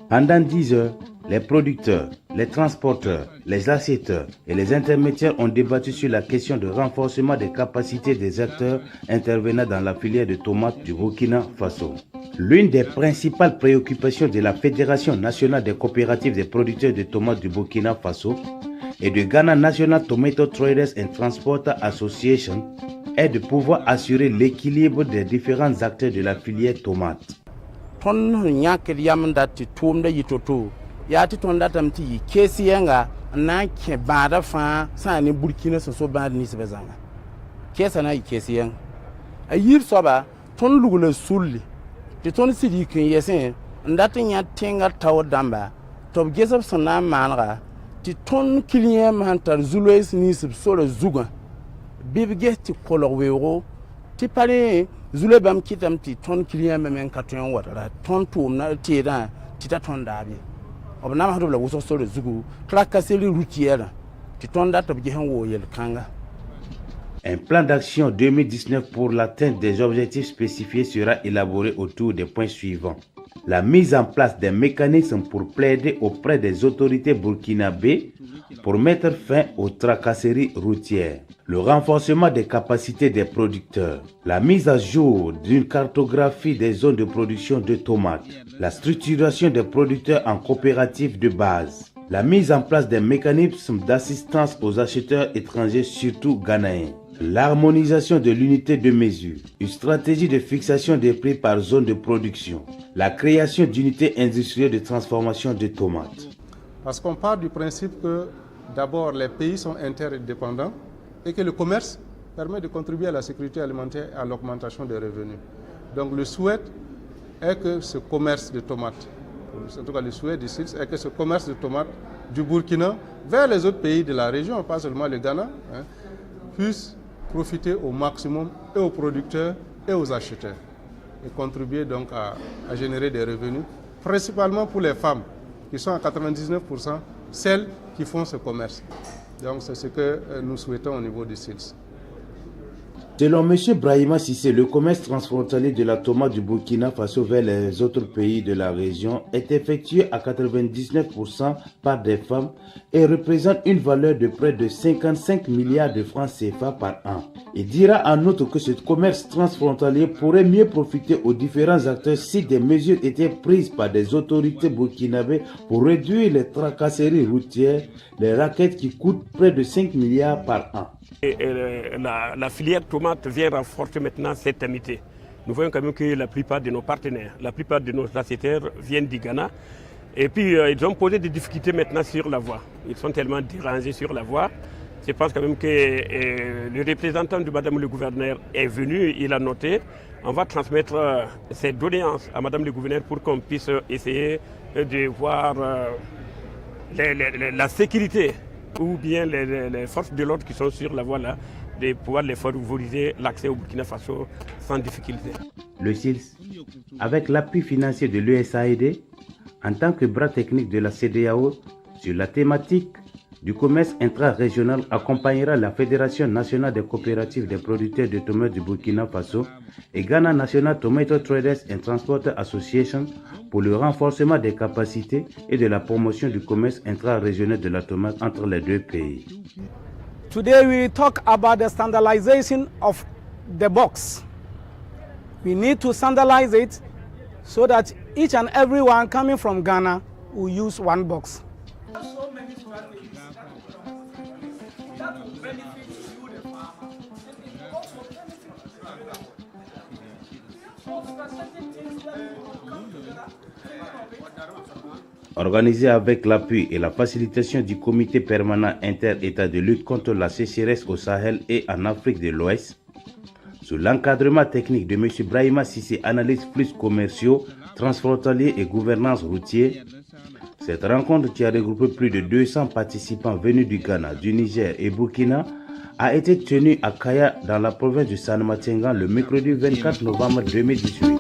Pendant 10 heures, les producteurs, les transporteurs, les acheteurs et les intermédiaires ont débattu sur la question de renforcement des capacités des acteurs intervenant dans la filière de tomates du Burkina Faso. L'une des principales préoccupations de la Fédération nationale des coopératives des producteurs de tomates du Burkina Faso et de Ghana National Tomato Traders and Transporters Association est de pouvoir assurer l'équilibre des différents acteurs de la filière tomate. Ton nyak yam dat tum da yitoto ya ti ton datam ti kesi yanga na ke bada fa sa ni Burkina so ba ni se bezanga kesa na kesi yang ayir soba ton lugule sulli ti ton sidi kin yesen ndat nya tenga taw damba to gesab sana manra ti ton client man tar zulois ni se so le zuga bibge ti kolorwero ti pare zule bam kitam ti ton client men katon wata ton tum na ti da ti ta ton dabi obna ma dobla wuso so le zugu klaka seli routière ti ton da to bi hen wo yel kanga. Un plan d'action 2019 pour l'atteinte des objectifs spécifiés sera élaboré autour des points suivants. La mise en place des mécanismes pour plaider auprès des autorités burkinabées pour mettre fin aux tracasseries routières. Le renforcement des capacités des producteurs. La mise à jour d'une cartographie des zones de production de tomates. La structuration des producteurs en coopératives de base. La mise en place des mécanismes d'assistance aux acheteurs étrangers, surtout ghanéens. L'harmonisation de l'unité de mesure, une stratégie de fixation des prix par zone de production, la création d'unités industrielles de transformation de tomates. Parce qu'on part du principe que d'abord les pays sont interdépendants et que le commerce permet de contribuer à la sécurité alimentaire et à l'augmentation des revenus. Donc le souhait est que ce commerce de tomates, en tout cas le souhait du CILS, est que ce commerce de tomates du Burkina vers les autres pays de la région, pas seulement le Ghana, puisse profiter au maximum et aux producteurs et aux acheteurs et contribuer donc à générer des revenus, principalement pour les femmes qui sont à 99% celles qui font ce commerce. Donc c'est ce que nous souhaitons au niveau du CILS. Selon M. Brahima Sissé, le commerce transfrontalier de la tomate du Burkina Faso vers les autres pays de la région est effectué à 99% par des femmes et représente une valeur de près de 55 milliards de francs CFA par an. Il dira en outre que ce commerce transfrontalier pourrait mieux profiter aux différents acteurs si des mesures étaient prises par des autorités burkinabées pour réduire les tracasseries routières, les raquettes qui coûtent près de 5 milliards par an. La filière tomate vient renforcer maintenant cette amitié. Nous voyons quand même que la plupart de nos partenaires, la plupart de nos acheteurs viennent du Ghana. Et puis ils ont posé des difficultés maintenant sur la voie. Ils sont tellement dérangés sur la voie. Je pense quand même que le représentant de Madame le gouverneur est venu, il a noté. On va transmettre ces doléances à Madame le gouverneur pour qu'on puisse essayer de voir la sécurité ou bien les forces de l'ordre qui sont sur la voie là, de pouvoir les favoriser l'accès au Burkina Faso sans difficulté. Le CILS, avec l'appui financier de l'USAID, en tant que bras technique de la CEDEAO sur la thématique du commerce intra-régional, accompagnera la Fédération nationale des coopératives des producteurs de tomates du Burkina Faso et Ghana National Tomato Traders and Transporters Association pour le renforcement des capacités et de la promotion du commerce intra-régional de la tomate entre les deux pays. Today we talk about the standardization of the box. We need to standardize it so that each and everyone coming from Ghana will use one box. Organisé avec l'appui et la facilitation du comité permanent inter-État de lutte contre la sécheresse au Sahel et en Afrique de l'Ouest, Sous l'encadrement technique de M. Brahima Sissé, analyse flux commerciaux, transfrontaliers et gouvernance routière, cette rencontre qui a regroupé plus de 200 participants venus du Ghana, du Niger et Burkina a été tenue à Kaya dans la province du San-Matengan le mercredi 24 novembre 2018.